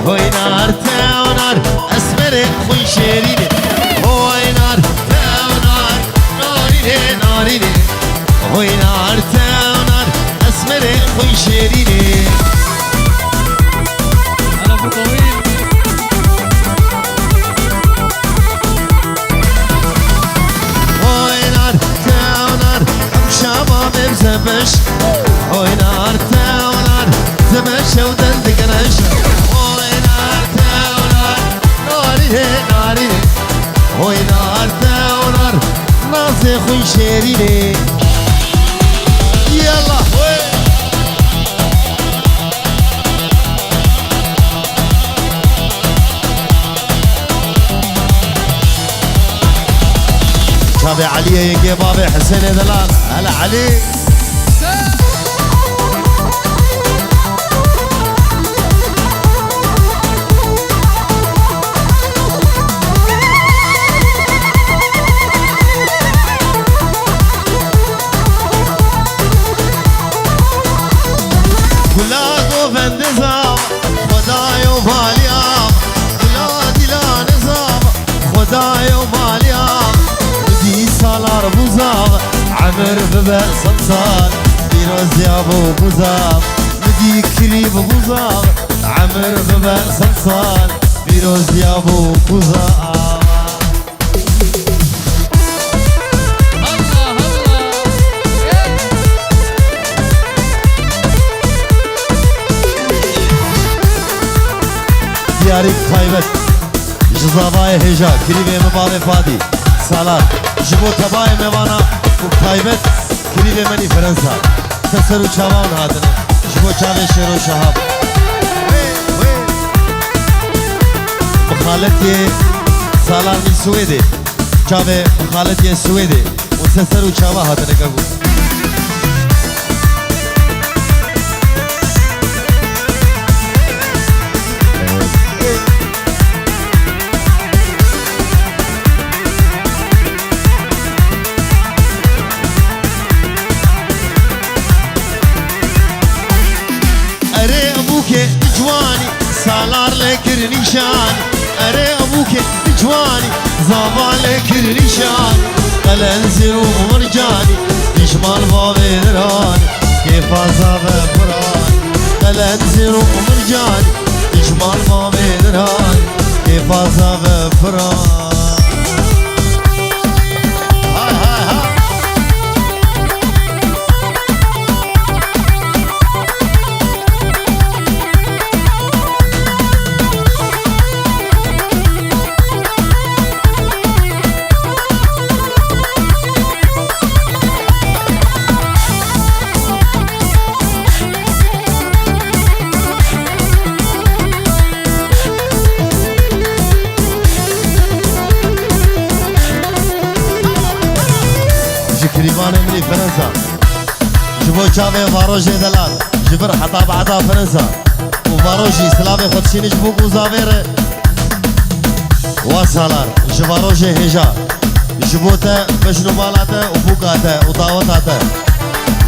هوي نار تاونار اسمر خوي شيريني هوي نار تاونار ناريني ناريني هوي نار تاونار اسمر خوي شيريني هلا ابو طويل هوي نار تاونار شباب بزبش هوي نار تاونار زبش ودل قرش هوي نار تاونار ناريني ناريني هوي نار تاونار نازي خوي شيريني يلا هوي شابي علي ينقي بابي حسين دلال هلا علي كلاكو فندزام خداي وباليام بلادي لا نظام خداي وباليام بدي سالار بوزام عمر ببأ صمصال بيروز يا ابو بوزام بدي كريب بوزام عمر ببأ صمصال بيروز يا ابو بوزام دياري خايبت جزاباي هجا كريبي مبابي فادي سالار جبو تباي موانا وخايبت كريبي مني فرنسا تسرو چاوان هاتن جبو چاوي شيرو شهاب مخالتي سالار من سويدي چاوي مخالتي سويدي وتسرو چاوا هاتن كبو جواني سالار لكر نشان اري ابوك جواني زابا لكر نشان قلنزر ومرجاني دشمال بابي دراني كيف عذاب فراني قلنزر ومرجاني دشمال بابي دراني كيف عذاب فراني كريمان مني فرنسا جبو چاوي واروجي دلال جبر حتى بعدا فرنسا وواروجي سلامي خدشيني جبو قوزاوير واسالار جواروجي هجا جبوتا بشنو بالاتا وبوكاتا وطاوتاتا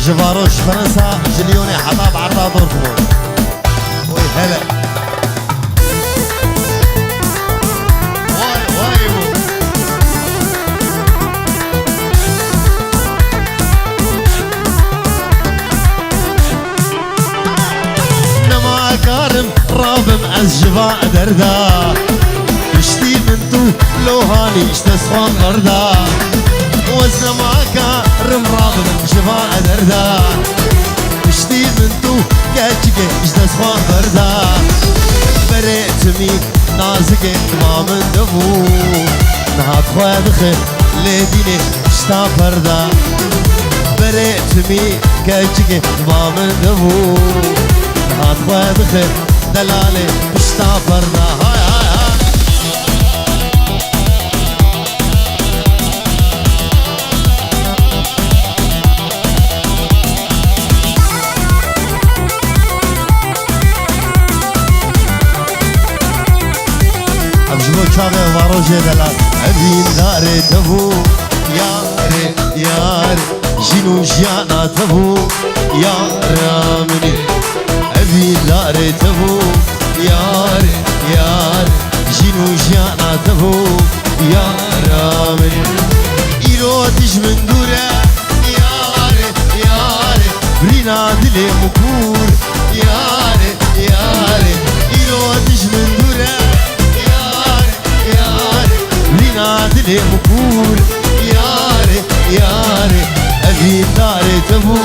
جواروج فرنسا جليوني حتى بعدا دورتموند وي هلا كارم رابم الجباء دردا بشتي منتو لوهاني اشتسخان غردا وزما كارم رابم الجباء دردا بشتي منتو كاجك اشتسخان غردا بريتمي نازك ما من دفو نهات خواد خير لديني اشتا فردا بريتمي كاجك ما من دفو هات خير دلالي مشتافرنا هاي هاي هاي أبجمو كامي واروجي دلال عبين داري تبو ياري ياري جنو جانا تبو ياري مني أبي داري تبو ياري تفو يا رامي إيرودش من دورة ياري ياري برينا دلي مكور ياري ياري إيرودش من دورة ياري ياري برينا دلي مكور ياري ياري أبي داري تفو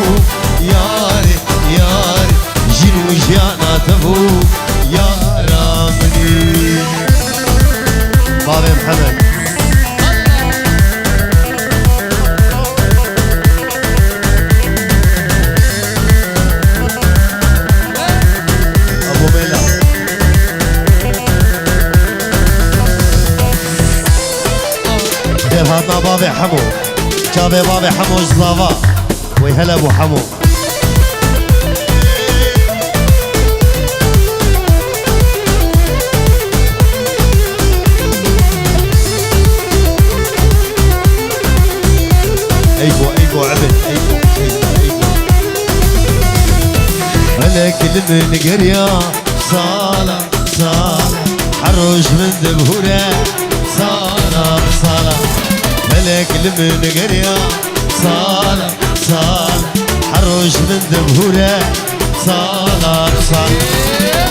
ياري ياري جنو جانا تفو يا رامي بابا محمد ابو ميلا دير هاتنا بابا حمو جابي بابا حمو الزلافا ويهلا ابو حمو ايكو عبد ايكو ملك من قرية صالة صالة حروش من دبهورة صالة صالة ملك من قرية صالة صالة حروش من دبهورة صالة صالة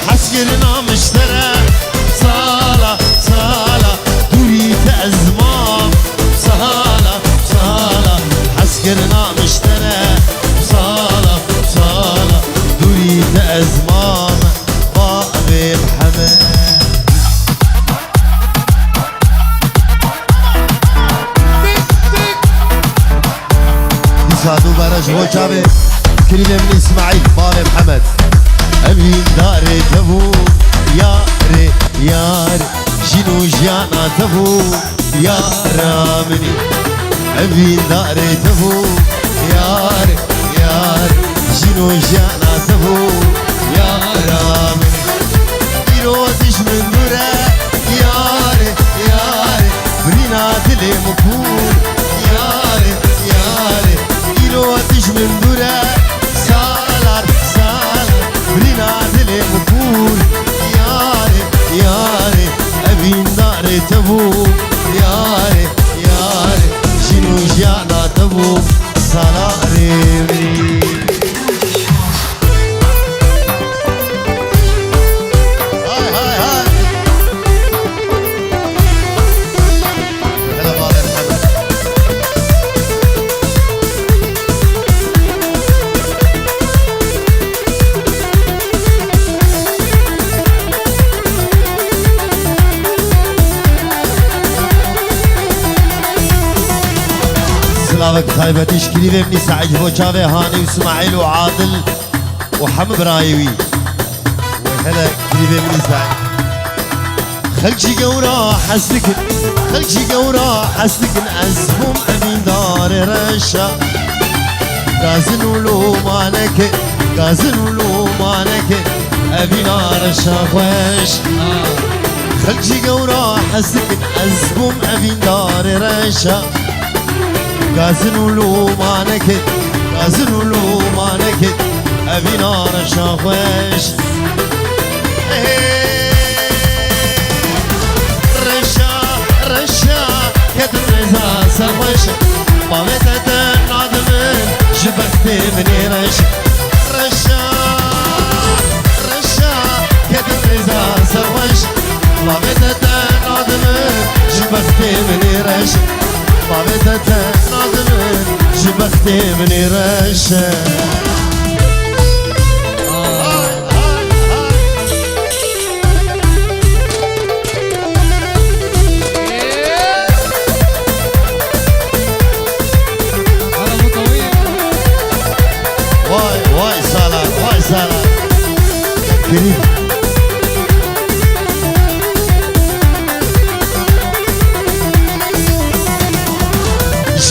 حسكرنا مشترى صالة صالة دوريت أزمام صالة صالة حسكرنا مشترى صالة صالة دوريت أزمام بابي محمد سادو برج وجابي كلمة من إسماعيل بابي محمد أمين داري تبو ياري ياري شنو جانا تبو يا رامني أمين داري تبو ياري ياري شنو جانا تبو يا رامني يرودش من دورة ياري ياري برينا دلي مكور ياري ياري يرودش من دورة سالار سالار برينا دلي مكور ياري ياري أبين داري تبو ياري ياري شنو جانا تبو سالاري سلامك طيبتيش كليبة من سعيد وجابي هاني واسماعيل وعادل وحمد برايوي وهلا كليبة من سعيد خلجي قورا حسكن خلجي قورا حسكن أزهم أمين دار رشا غازن ولو مانك غازن ولو مانك أمين رشا خوش خلجي قورا حسكن أزهم أمين دار رشا غازن ولو مانك غازن ولو مانك أبي نار شاخوش رشا رشا كدر رزا سخوش بامتت نادمن جبكتي مني رشا رشا رشا كدر رزا سخوش بامتت نادمن جبكتي مني رشا بابتت نادمن جبختي مني رشا واي واي سالار واي سالار كريم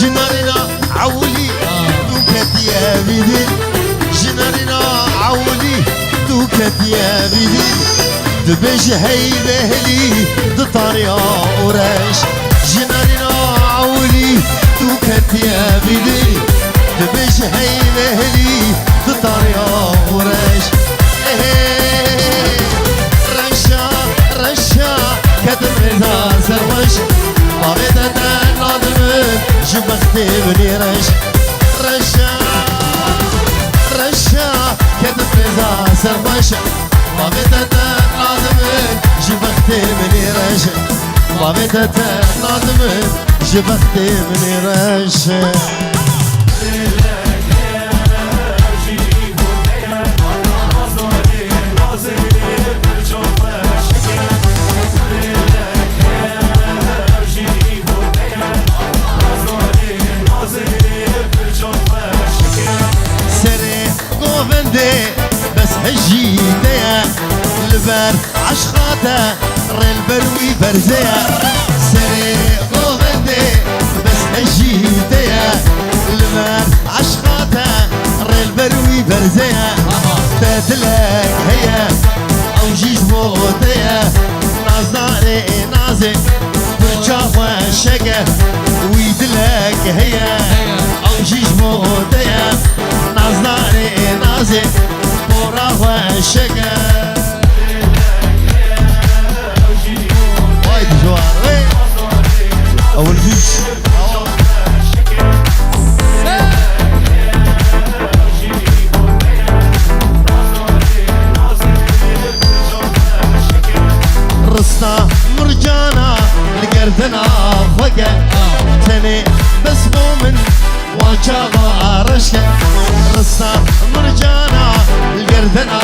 جنارنا عولي دوكت يا بيدي جنارنا عولي دوكت يا بيدي دبش هي بهلي دطاريا ورش جنارنا عولي دوكت يا بيدي دبش هي بهلي دطاريا ورش رشا رشا كدر رزا سروش جبختي مني رشا كتب رضا سرمشة ما بدت ناظمين جبختي مني رشا ما بدت ناظمين جبختي مني رشا بس هجيتيا البر عشقاته البروي برزيا سري قوفندي بس هجيتيا البر عشقاته البروي برزيا تدلك هي او جيج موتيا نازناري نازي برجاوة شقة ويدلك هي او جيج موتيا نازناري نازي براوة شقة وايد جوار اول بيش رصنا مرجانا لقردنا فقا تاني بس مؤمن وجابا رشكا رصنا مرجانا لقردنا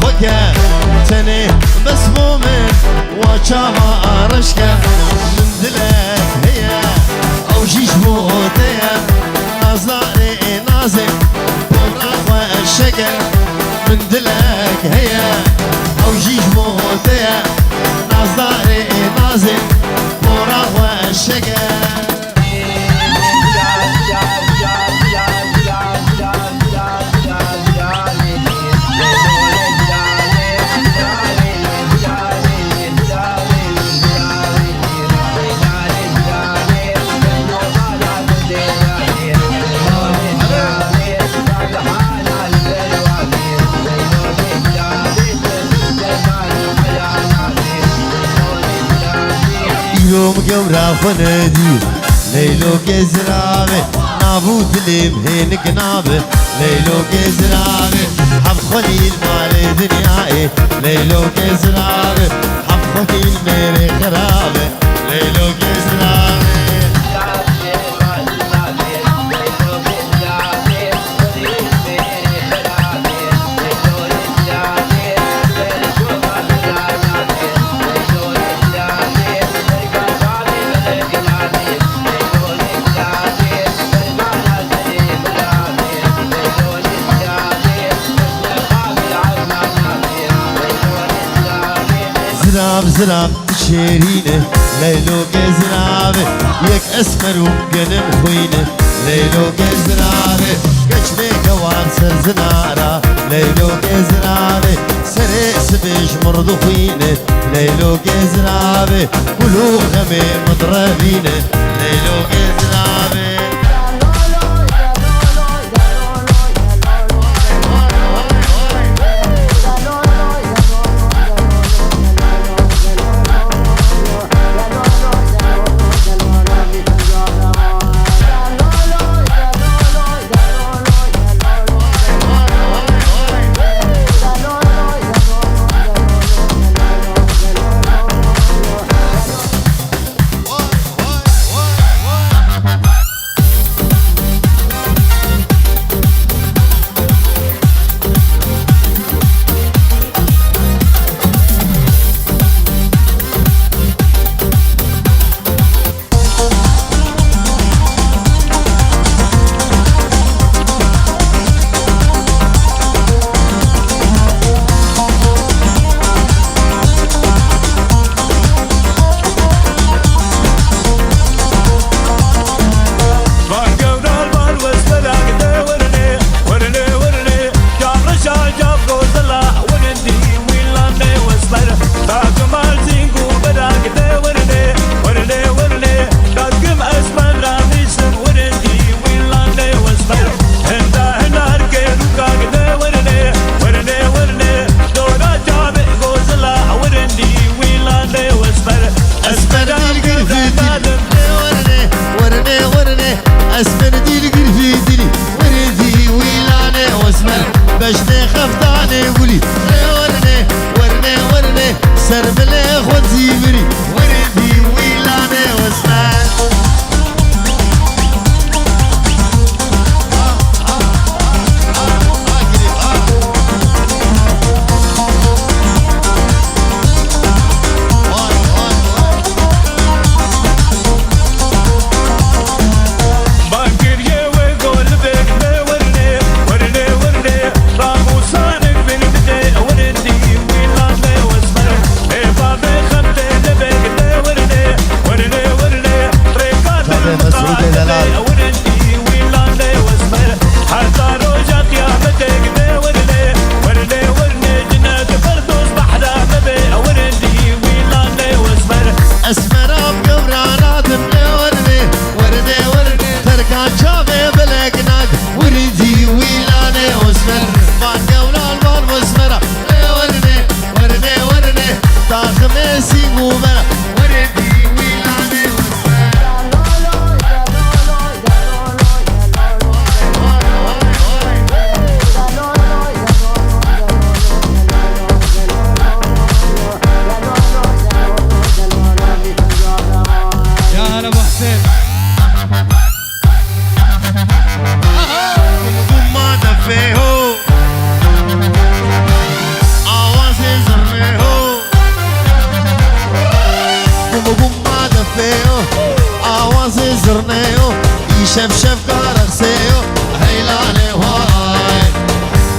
فقا تاني بس مؤمن وجابا رشكا من دلك هي او جيش موتيا نازلاري نازي براوة الشقا من دلك هي او جيش موتيا نازلاري نازي براوة الشقا يوم قمرة فنادي ليلو كزرابي نابوت اللي مهينك نابي ليلو كزرابي حب خليل مالي دنياي ليلو كزرابي حب خليل ميري خرابي ليلو كزرابي زراب تشيرينه ليلو كزرابي يك اسمر وقلم خوينه ليلو كزرابي كشمي كوان سر زنارة ليلو كزرابي سري سبيش مرضو خوينه ليلو كزرابي كلو غمي مضربينه ليلو كزرابي ويلاني خود زيبري وردي ويلاني واسمان شف شف كارخ سيو هيلاني واي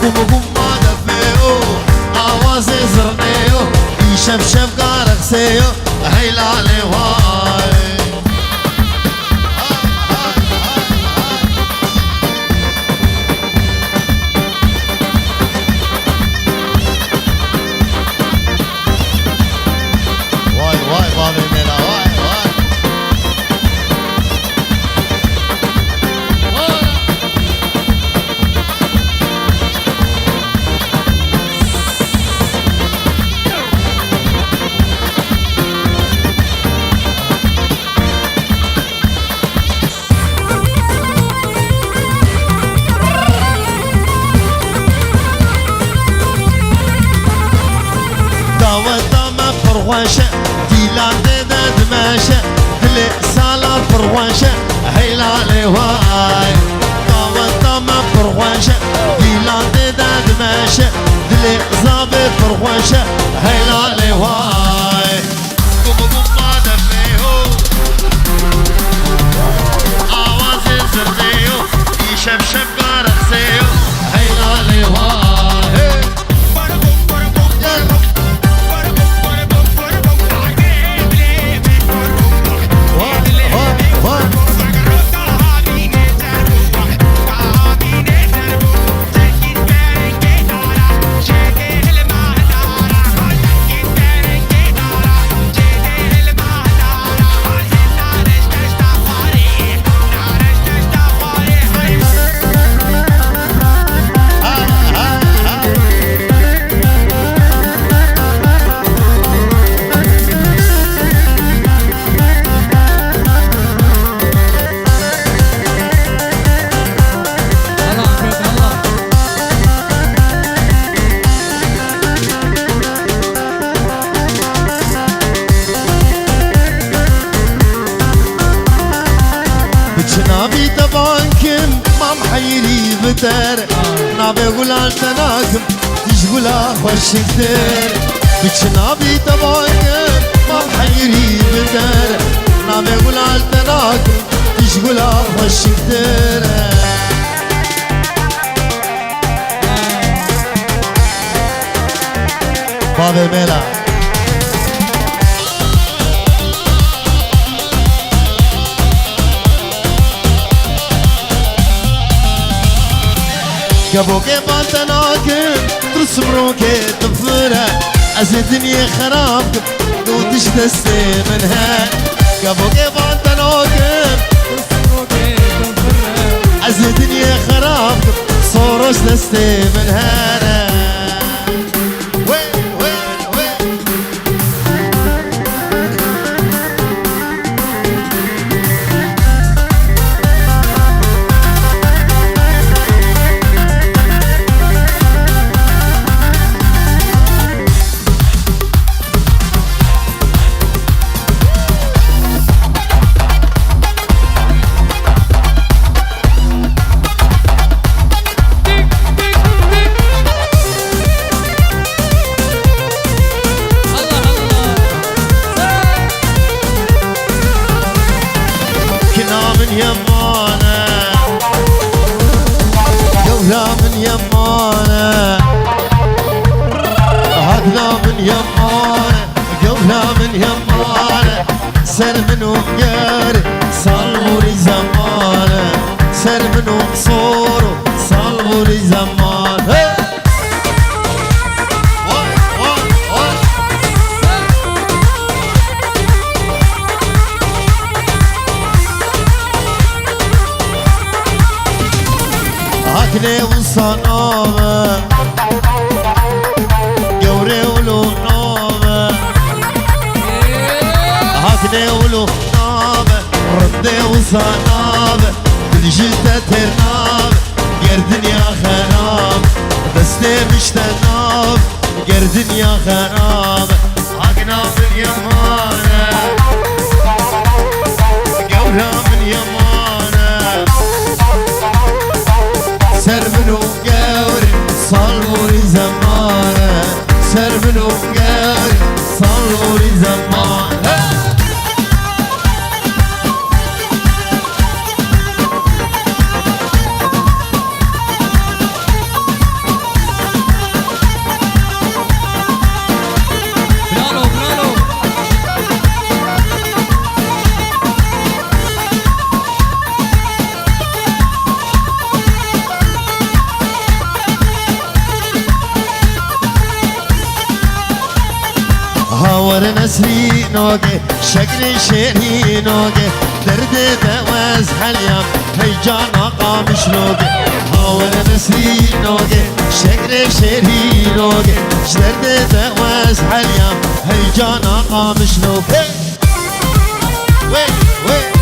قوم قوم ما دفيو آوازي زرنيو شف شف كارخ سيو هيلاني واي واي واي بابي ميلا واي واي فروانشة ديلان ديدا دماشة دلي سالا فروانشة هيلالي واي طاوة طاما فروانشة ديلان ديدا دماشة دلي زابي فروانشة هيلالي واي قوم قوم ما دفيهو آوازي زرديو يشب شب قارخسيو هيلالي واي نابي تبانكم ما محيري بتر نابي قولان تناكم تشغلا خوش كتير بيش نابي تبانكم ما محيري بتر نابي قولان تناكم تشغلا خوش كتير بابي ميلا كابوكي بانتناكم ترسمروكي تفرة أزدني خرابكم دوتش دستي منها كابوكي بانتناكم ترسمروكي تفرة أزدني خرابكم صورش دستي منها يمانه قورا من يمانه هكذا من يمانه قورا من يمانه سر من وقاري صلوري زمانه سر من وصوره صلوري زمانه هكذا وصنامه قوري ولو نامه هكذا ولو نامه ردي وصنامه بالجدة ترنامه قردن يا خرام دستي مش تنام قردن يا خرام هكذا من يمانه قورا من يمانه سر منو قوري صلوري زمانه سر منو قوري صلوري زمانه هاور نسري نوقي شكري شيري نوقي درد دواز حليام هيجان قامش نوقي هاور نسري نوقي شكري شيري نوقي درد دواز حليام هيجان قامش نوقي وي وي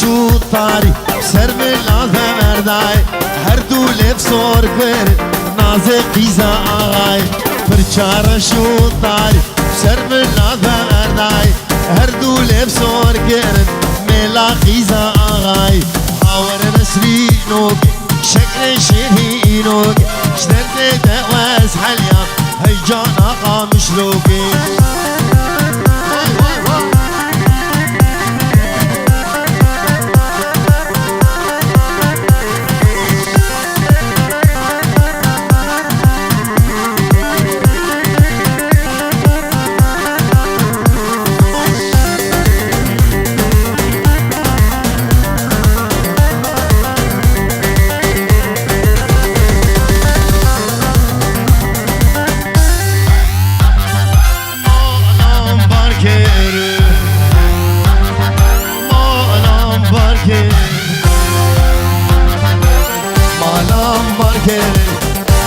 شو طاري سر ملاذا مرداي هر دولة بصور كوير نازي قيزا آغاي فرچارا شو طاري سر ملاذا مرداي هر دولة بصور كوير ملا قيزا آغاي هاور نسري نوكي شكل شيري نوكي شدرد دواز حليا هيجان آقا مشلوكي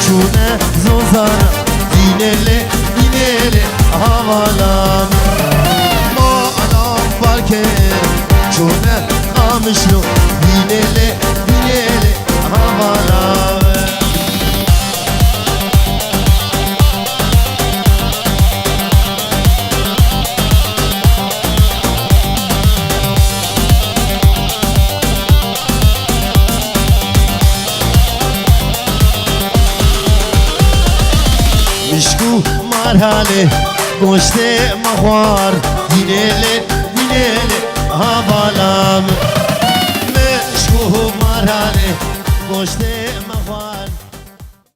چونه زوزانا دینله دینله هوالام ما الان برکه چونه آمشلو دینله دینله هوالام مشکو مرحله گوشت مخوار دینله دینله هوالام مشکو مرحله گوشت